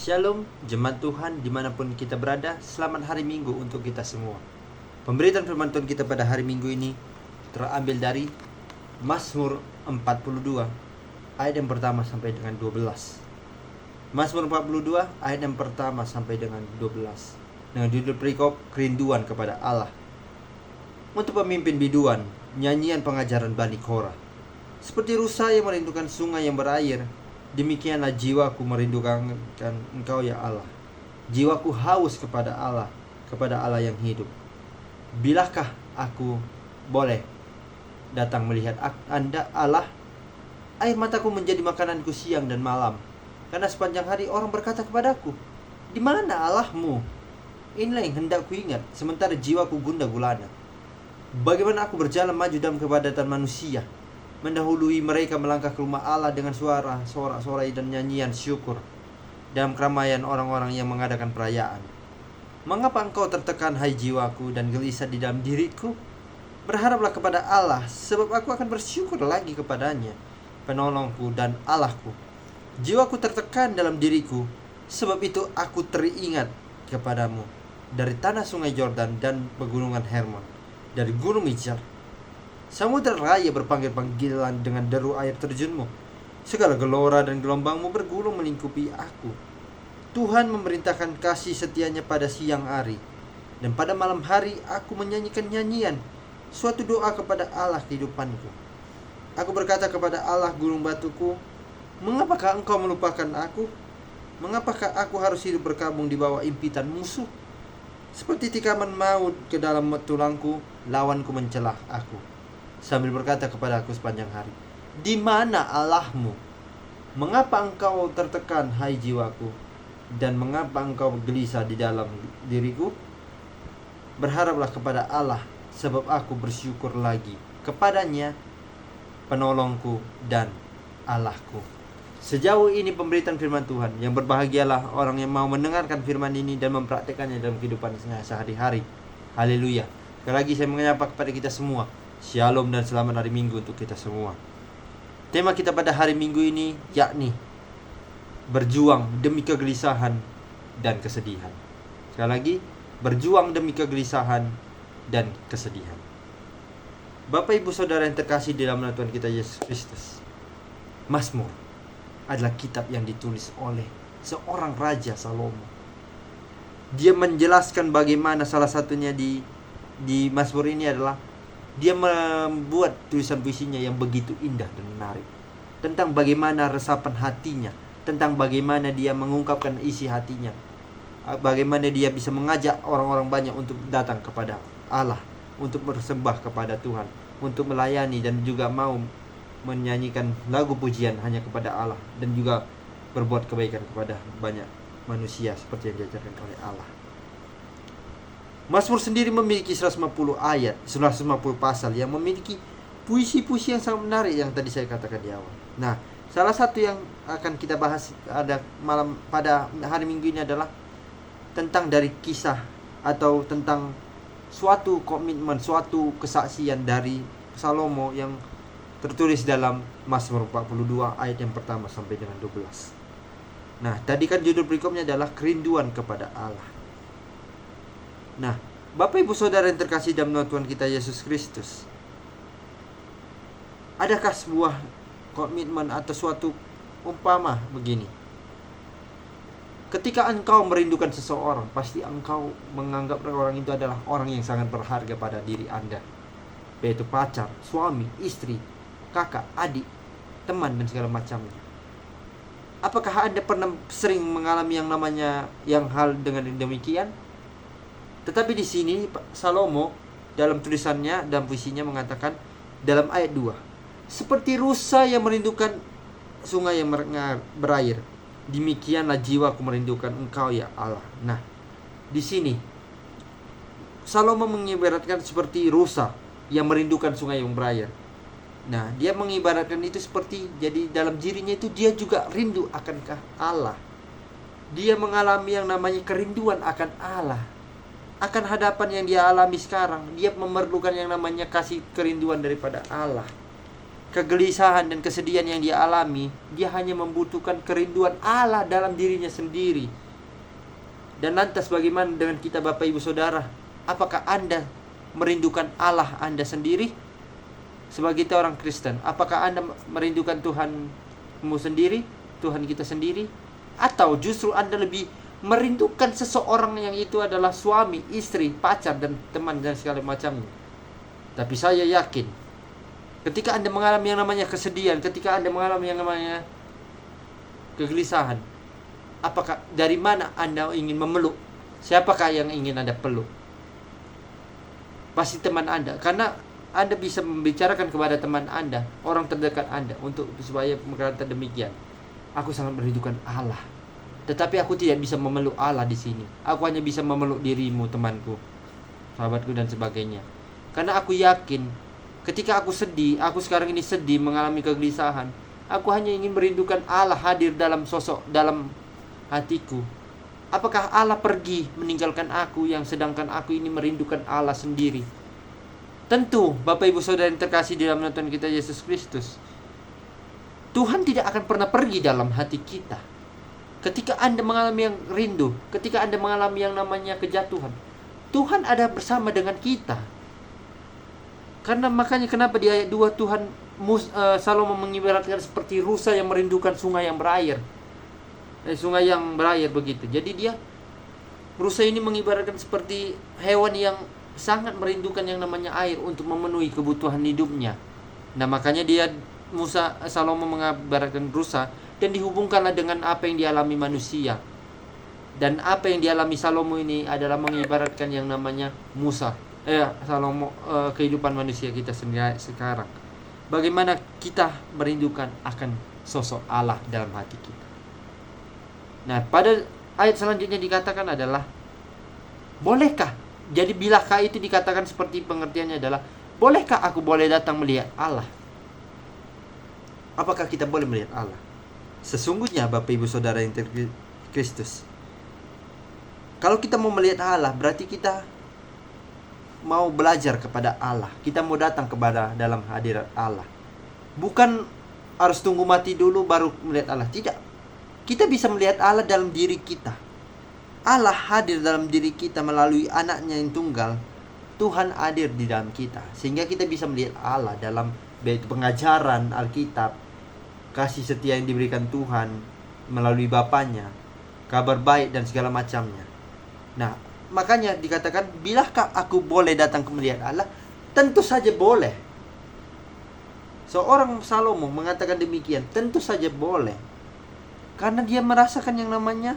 Shalom, jemaat Tuhan dimanapun kita berada, selamat hari Minggu untuk kita semua. Pemberitaan firman Tuhan kita pada hari Minggu ini terambil dari Mazmur 42 ayat yang pertama sampai dengan 12. Mazmur 42 ayat yang pertama sampai dengan 12 dengan judul perikop kerinduan kepada Allah. Untuk pemimpin biduan, nyanyian pengajaran Bani Korah. Seperti rusa yang merindukan sungai yang berair, demikianlah jiwaku merindukan Engkau ya Allah. Jiwaku haus kepada Allah yang hidup. Bilakah aku boleh datang melihat Anda Allah? Air mataku menjadi makananku siang dan malam, karena sepanjang hari orang berkata kepadaku, di mana Allahmu? Inilah yang hendak ku ingat, sementara jiwaku gundah gulana. Bagaimana aku berjalan maju dalam kepadatan manusia, mendahului mereka melangkah ke rumah Allah dengan suara sorak-sorai dan nyanyian syukur dalam keramaian orang-orang yang mengadakan perayaan. Mengapa engkau tertekan, hai jiwaku, dan gelisah di dalam diriku? Berharaplah kepada Allah, sebab aku akan bersyukur lagi kepadanya, penolongku dan Allahku. Jiwaku tertekan dalam diriku, sebab itu aku teringat kepadamu dari tanah sungai Yordan dan pegunungan Hermon, dari gunung Mizar. Samudra raya berpanggil-panggilan dengan deru air terjunmu. Segala gelora dan gelombangmu bergulung melingkupi aku. Tuhan memerintahkan kasih setianya pada siang hari, dan pada malam hari aku menyanyikan nyanyian, suatu doa kepada Allah kehidupanku. Aku berkata kepada Allah gunung batuku, mengapakah engkau melupakan aku? Mengapakah aku harus hidup berkabung di bawah impitan musuh? Seperti tikaman maut ke dalam tulangku, lawanku mencelah aku, sambil berkata kepada aku sepanjang hari, di mana Allahmu? Mengapa engkau tertekan, hai jiwaku, dan mengapa engkau gelisah di dalam diriku? Berharaplah kepada Allah, sebab aku bersyukur lagi kepadanya, penolongku dan Allahku. Sejauh ini pemberitaan firman Tuhan. Yang berbahagialah orang yang mau mendengarkan firman ini dan mempraktekannya dalam kehidupan sehari-hari. Haleluya. Sekali lagi saya menyapa kepada kita semua, Shalom dan selamat hari Minggu untuk kita semua. Tema kita pada hari Minggu ini yakni berjuang demi kegelisahan dan kesedihan. Sekali lagi, berjuang demi kegelisahan dan kesedihan. Bapak Ibu Saudara yang terkasih di dalam nama Tuhan kita Yesus Kristus, Mazmur adalah kitab yang ditulis oleh seorang Raja Salomo. Dia menjelaskan bagaimana salah satunya di Mazmur ini adalah dia membuat tulisan puisinya yang begitu indah dan menarik, tentang bagaimana resapan hatinya, tentang bagaimana dia mengungkapkan isi hatinya, bagaimana dia bisa mengajak orang-orang banyak untuk datang kepada Allah, untuk bersembah kepada Tuhan, untuk melayani dan juga mau menyanyikan lagu pujian hanya kepada Allah, dan juga berbuat kebaikan kepada banyak manusia seperti yang diajarkan oleh Allah. Mazmur sendiri memiliki 150 ayat, 150 pasal yang memiliki puisi-puisi yang sangat menarik yang tadi saya katakan di awal. Nah, salah satu yang akan kita bahas pada hari Minggu ini adalah tentang dari kisah atau tentang suatu komitmen, suatu kesaksian dari Salomo yang tertulis dalam Mazmur 42 ayat yang pertama sampai dengan 12. Nah, tadi kan judul berikutnya adalah kerinduan kepada Allah. Nah, Bapak Ibu Saudara yang terkasih dalam nama Tuhan kita Yesus Kristus, adakah sebuah komitmen atau suatu umpama begini? Ketika engkau merindukan seseorang, pasti engkau menganggap orang itu adalah orang yang sangat berharga pada diri Anda, yaitu pacar, suami, istri, kakak, adik, teman, dan segala macamnya. Apakah Anda pernah sering mengalami yang namanya hal dengan demikian? Tetapi di sini Salomo dalam tulisannya, dalam puisinya mengatakan dalam ayat 2, seperti rusa yang merindukan sungai yang berair, demikianlah jiwaku merindukan Engkau ya Allah. Nah, di sini Salomo mengibaratkan seperti rusa yang merindukan sungai yang berair. Nah, dia mengibaratkan itu seperti, jadi dalam dirinya itu dia juga rindu akankah Allah. Dia mengalami yang namanya kerinduan akan Allah, akan hadapan yang dia alami sekarang. Dia memerlukan yang namanya kasih kerinduan daripada Allah. kegelisahan dan kesedihan yang dia alami, dia hanya membutuhkan kerinduan Allah dalam dirinya sendiri. Dan lantas bagaimana dengan kita Bapak Ibu Saudara? Apakah Anda merindukan Allah Anda sendiri? Sebagai kita orang Kristen, apakah Anda merindukan Tuhanmu sendiri, Tuhan kita sendiri? Atau justru Anda lebih merindukan seseorang yang itu adalah suami, istri, pacar, dan teman dan segala macamnya? Tapi saya yakin ketika Anda mengalami yang namanya kesedihan, ketika Anda mengalami yang namanya kegelisahan, apakah dari mana Anda ingin memeluk? Siapakah yang ingin Anda peluk? Pasti teman Anda, karena Anda bisa membicarakan kepada teman Anda, orang terdekat Anda, untuk supaya berkata demikian. Aku sangat merindukan Allah, tetapi aku tidak bisa memeluk Allah di sini. Aku hanya bisa memeluk dirimu, temanku, sahabatku, dan sebagainya. Karena aku yakin ketika aku sedih, aku sekarang ini sedih, mengalami kegelisahan, aku hanya ingin merindukan Allah hadir dalam sosok, dalam hatiku. Apakah Allah pergi meninggalkan aku, yang sedangkan aku ini merindukan Allah sendiri? Tentu, Bapak Ibu Saudara yang terkasih di dalam Tuhan kita Yesus Kristus, Tuhan tidak akan pernah pergi dalam hati kita. Ketika Anda mengalami yang rindu, ketika Anda mengalami yang namanya kejatuhan, Tuhan ada bersama dengan kita. Karena makanya kenapa di ayat 2 Tuhan Salomo mengibaratkan seperti rusa yang merindukan sungai yang berair. Sungai yang berair begitu. Jadi rusa ini mengibaratkan seperti hewan yang sangat merindukan yang namanya air untuk memenuhi kebutuhan hidupnya. Nah, makanya Salomo mengibaratkan rusa, dan dihubungkanlah dengan apa yang dialami manusia. Dan apa yang dialami Salomo ini adalah mengibaratkan yang namanya Salomo, kehidupan manusia kita sekarang. Bagaimana kita merindukan akan sosok Allah dalam hati kita. Nah, pada ayat selanjutnya dikatakan adalah, bolehkah? Jadi bilakah itu dikatakan seperti pengertiannya adalah, bolehkah aku boleh datang melihat Allah? Apakah kita boleh melihat Allah? Sesungguhnya Bapak Ibu Saudara yang Kristus, kalau kita mau melihat Allah, berarti kita mau belajar kepada Allah. Kita mau datang kepada dalam hadirat Allah. Bukan harus tunggu mati dulu baru melihat Allah. Tidak. Kita bisa melihat Allah dalam diri kita. Allah hadir dalam diri kita melalui anaknya yang tunggal. Tuhan hadir di dalam kita, sehingga kita bisa melihat Allah dalam pengajaran Alkitab, kasih setia yang diberikan Tuhan melalui Bapaknya, kabar baik dan segala macamnya. Nah, makanya dikatakan, bilakah aku boleh datang ke melihat Allah? Tentu saja boleh. Seorang Salomo mengatakan demikian, tentu saja boleh. Karena dia merasakan yang namanya,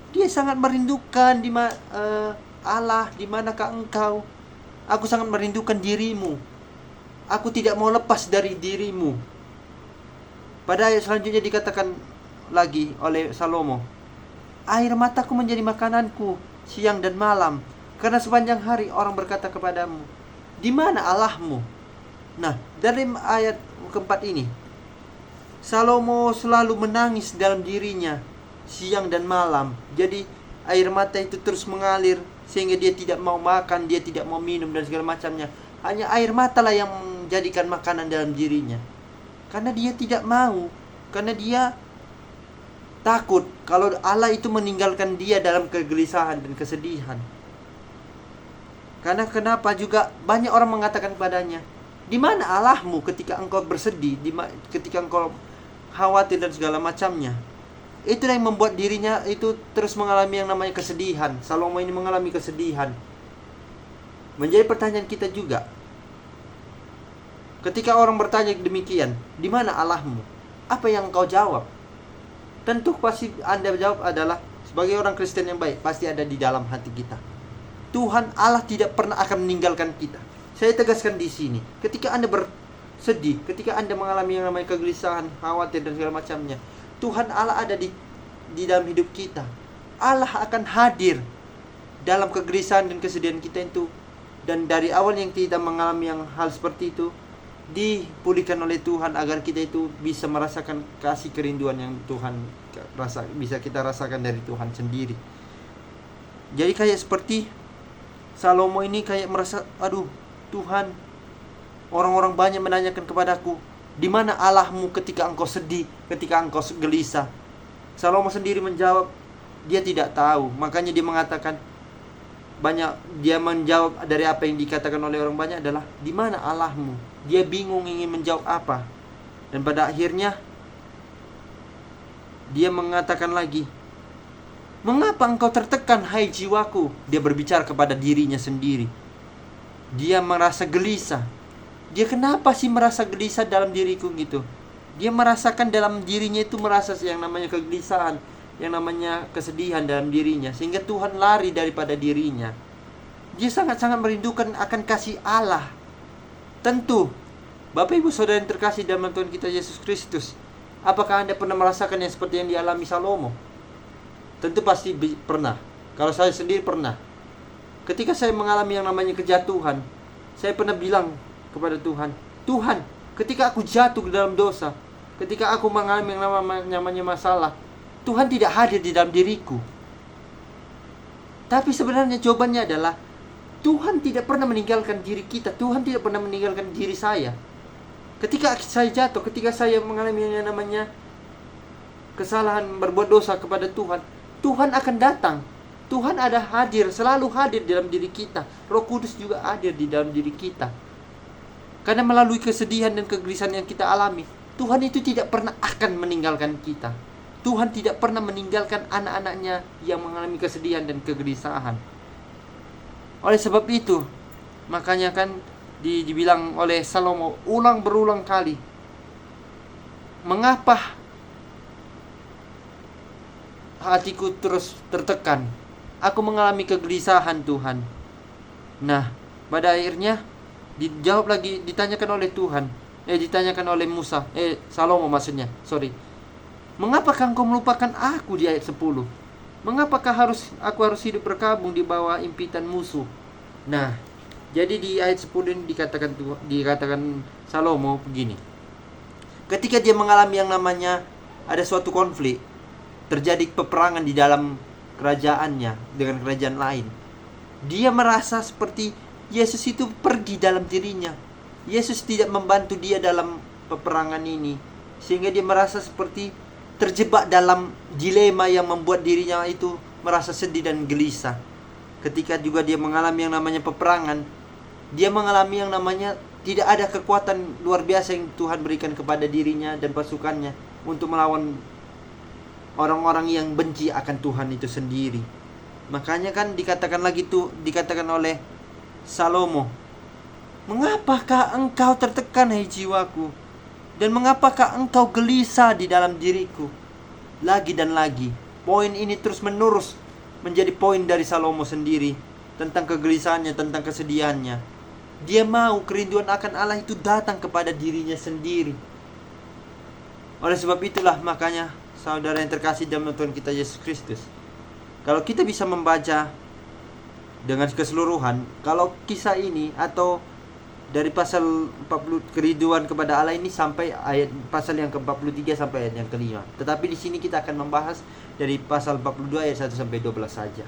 dia sangat merindukan Allah, di manakah engkau? Aku sangat merindukan dirimu. Aku tidak mau lepas dari dirimu. Pada ayat selanjutnya dikatakan lagi oleh Salomo, air mataku menjadi makananku siang dan malam, karena sepanjang hari orang berkata kepadamu, di mana Allahmu? Nah, dari ayat keempat ini, Salomo selalu menangis dalam dirinya siang dan malam. Jadi air mata itu terus mengalir, sehingga dia tidak mau makan, dia tidak mau minum dan segala macamnya. Hanya air mata lah yang menjadikan makanan dalam dirinya. Karena dia tidak mau, karena dia takut kalau Allah itu meninggalkan dia dalam kegelisahan dan kesedihan. Karena kenapa juga banyak orang mengatakan padanya, di mana Allahmu ketika engkau bersedih, ketika engkau khawatir dan segala macamnya. Itulah yang membuat dirinya itu terus mengalami yang namanya kesedihan. Salomo ini mengalami kesedihan. Menjadi pertanyaan kita juga, ketika orang bertanya demikian, di mana Allahmu? Apa yang engkau jawab? Tentu pasti Anda jawab adalah, sebagai orang Kristen yang baik, pasti ada di dalam hati kita. Tuhan Allah tidak pernah akan meninggalkan kita. Saya tegaskan di sini, ketika Anda bersedih, ketika Anda mengalami yang namanya kegelisahan, khawatir dan segala macamnya, Tuhan Allah ada di dalam hidup kita. Allah akan hadir dalam kegelisahan dan kesedihan kita itu. Dan dari awal yang kita mengalami yang hal seperti itu, dipulihkan oleh Tuhan agar kita itu bisa merasakan kasih kerinduan yang Tuhan bisa kita rasakan dari Tuhan sendiri. Jadi kayak seperti Salomo ini kayak merasa, aduh Tuhan, orang-orang banyak menanyakan kepadaku, Di mana Allahmu ketika engkau sedih, ketika engkau gelisah? Salomo sendiri menjawab, dia tidak tahu. Makanya dia mengatakan, dia menjawab dari apa yang dikatakan oleh orang banyak adalah, di mana Allahmu? Dia bingung ingin menjawab apa. Dan pada akhirnya dia mengatakan lagi, mengapa engkau tertekan, hai jiwaku? Dia berbicara kepada dirinya sendiri. Dia merasa gelisah. Dia kenapa sih merasa gelisah dalam diriku gitu? Dia merasakan dalam dirinya itu merasa yang namanya kegelisahan, yang namanya kesedihan dalam dirinya, sehingga Tuhan lari daripada dirinya. Dia sangat-sangat merindukan akan kasih Allah. Tentu, Bapak Ibu Saudara yang terkasih dalam Tuhan kita Yesus Kristus, apakah Anda pernah merasakan yang seperti yang dialami Salomo? Tentu pasti pernah. Kalau saya sendiri pernah. Ketika saya mengalami yang namanya kejatuhan, saya pernah bilang kepada Tuhan, Tuhan, ketika aku jatuh ke dalam dosa, ketika aku mengalami yang namanya masalah, Tuhan tidak hadir di dalam diriku. Tapi sebenarnya jawabannya adalah, Tuhan tidak pernah meninggalkan diri kita. Tuhan tidak pernah meninggalkan diri saya. Ketika saya jatuh, ketika saya mengalami yang namanya kesalahan, berbuat dosa kepada Tuhan, Tuhan akan datang. Tuhan ada hadir, selalu hadir dalam diri kita. Roh Kudus juga hadir di dalam diri kita. Karena melalui kesedihan dan kegelisahan yang kita alami, Tuhan itu tidak pernah akan meninggalkan kita. Tuhan tidak pernah meninggalkan anak-anaknya yang mengalami kesedihan dan kegelisahan. Oleh sebab itu, makanya kan dibilang oleh Salomo berulang kali, mengapa hatiku terus tertekan? Aku mengalami kegelisahan, Tuhan. Nah, pada akhirnya dijawab lagi, ditanyakan oleh Tuhan. Ditanyakan oleh Salomo maksudnya. Mengapakah engkau melupakan aku di ayat 10? Mengapakah aku harus hidup berkabung di bawah impitan musuh? Nah, jadi di ayat 10 ini dikatakan Salomo begini. Ketika dia mengalami yang namanya ada suatu konflik, terjadi peperangan di dalam kerajaannya dengan kerajaan lain, dia merasa seperti Yesus itu pergi dalam dirinya. Yesus tidak membantu dia dalam peperangan ini, sehingga dia merasa seperti terjebak dalam dilema yang membuat dirinya itu merasa sedih dan gelisah. Ketika juga dia mengalami yang namanya peperangan, dia mengalami yang namanya tidak ada kekuatan luar biasa yang Tuhan berikan kepada dirinya dan pasukannya untuk melawan orang-orang yang benci akan Tuhan itu sendiri. Makanya kan dikatakan oleh Salomo, mengapakah engkau tertekan, hai jiwaku? Dan mengapakah engkau gelisah di dalam diriku? Lagi dan lagi, poin ini terus menerus menjadi poin dari Salomo sendiri, tentang kegelisahannya, tentang kesedihannya. Dia mau kerinduan akan Allah itu datang kepada dirinya sendiri. Oleh sebab itulah, makanya saudara yang terkasih dalam Tuhan kita Yesus Kristus, kalau kita bisa membaca dengan keseluruhan, kalau kisah ini atau dari pasal 40 kerinduan kepada Allah ini sampai ayat pasal yang ke-43 sampai ayat yang ke-5. Tetapi di sini kita akan membahas dari pasal 42 ayat 1 sampai 12 saja.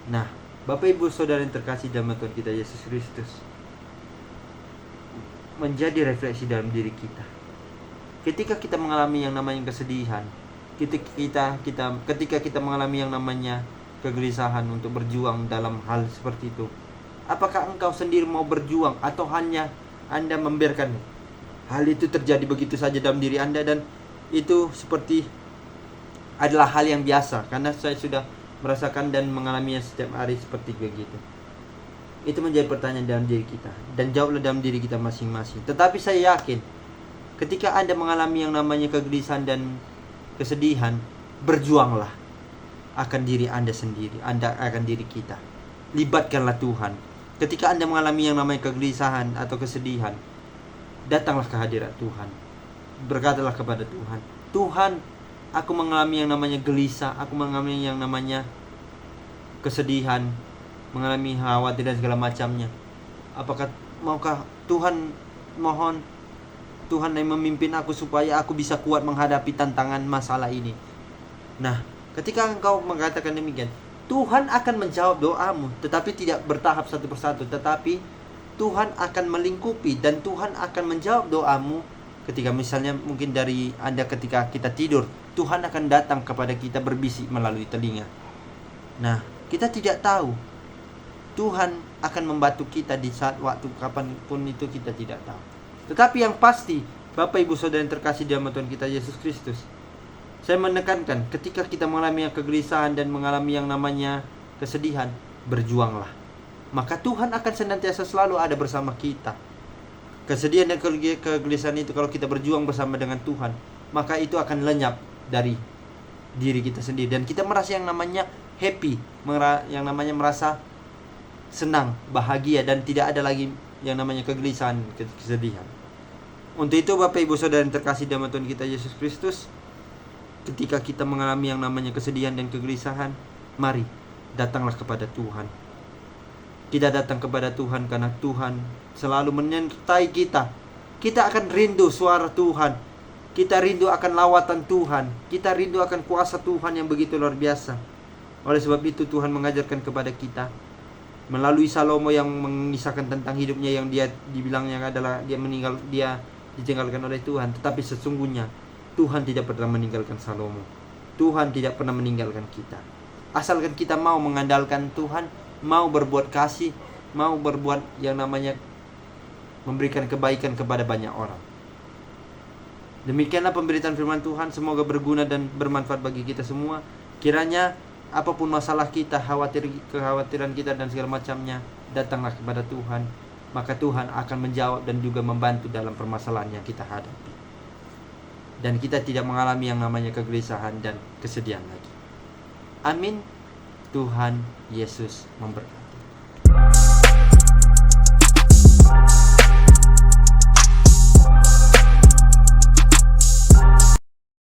Nah, Bapak Ibu Saudara yang terkasih dalam Tuhan kita Yesus Kristus, menjadi refleksi dalam diri kita. Ketika kita mengalami yang namanya kesedihan, ketika kita mengalami yang namanya kegelisahan untuk berjuang dalam hal seperti itu, apakah engkau sendiri mau berjuang atau hanya Anda membiarkan hal itu terjadi begitu saja dalam diri Anda, dan itu seperti adalah hal yang biasa karena saya sudah merasakan dan mengalaminya setiap hari seperti begitu? Itu menjadi pertanyaan dalam diri kita, dan jawablah dalam diri kita masing-masing. Tetapi saya yakin ketika Anda mengalami yang namanya kegelisahan dan kesedihan, berjuanglah akan diri Anda sendiri, akan diri kita. Libatkanlah Tuhan. Ketika Anda mengalami yang namanya kegelisahan atau kesedihan, datanglah ke hadirat Tuhan. Berkatalah kepada Tuhan, Tuhan, aku mengalami yang namanya gelisah, aku mengalami yang namanya kesedihan, mengalami khawatir dan segala macamnya. Maukah Tuhan, mohon Tuhan yang memimpin aku supaya aku bisa kuat menghadapi tantangan masalah ini. Nah, ketika engkau mengatakan demikian, Tuhan akan menjawab doamu, tetapi tidak bertahap satu persatu, tetapi Tuhan akan melingkupi dan Tuhan akan menjawab doamu Ketika misalnya mungkin dari Anda ketika kita tidur, Tuhan akan datang kepada kita berbisik melalui telinga. Nah, kita tidak tahu Tuhan akan membantu kita di saat waktu kapanpun itu kita tidak tahu. Tetapi yang pasti, Bapak Ibu Saudara yang terkasih dalam Tuhan kita Yesus Kristus, saya menekankan ketika kita mengalami kegelisahan dan mengalami yang namanya kesedihan, berjuanglah. Maka Tuhan akan senantiasa selalu ada bersama kita. Kesedihan dan kegelisahan itu kalau kita berjuang bersama dengan Tuhan, maka itu akan lenyap dari diri kita sendiri. Dan kita merasa yang namanya happy, yang namanya merasa senang, bahagia, dan tidak ada lagi yang namanya kegelisahan, kesedihan. Untuk itu Bapak Ibu Saudara yang terkasih dalam Tuhan kita Yesus Kristus, ketika kita mengalami yang namanya kesedihan dan kegelisahan, mari datanglah kepada Tuhan. Kita datang kepada Tuhan karena Tuhan selalu menyertai kita. Kita akan rindu suara Tuhan. Kita rindu akan lawatan Tuhan. Kita rindu akan kuasa Tuhan yang begitu luar biasa. Oleh sebab itu Tuhan mengajarkan kepada kita melalui Salomo yang mengisahkan tentang hidupnya yang dia dibilangnya adalah dia ditinggalkan oleh Tuhan. Tetapi sesungguhnya Tuhan tidak pernah meninggalkan Salomo. Tuhan tidak pernah meninggalkan kita. Asalkan kita mau mengandalkan Tuhan, mau berbuat kasih, mau berbuat yang namanya memberikan kebaikan kepada banyak orang. Demikianlah pemberitaan firman Tuhan, semoga berguna dan bermanfaat bagi kita semua. Kiranya apapun masalah kita, kekhawatiran kita dan segala macamnya, datanglah kepada Tuhan, maka Tuhan akan menjawab dan juga membantu dalam permasalahan yang kita hadapi. Dan kita tidak mengalami yang namanya kegelisahan dan kesedihan lagi. Amin. Tuhan Yesus memberkati.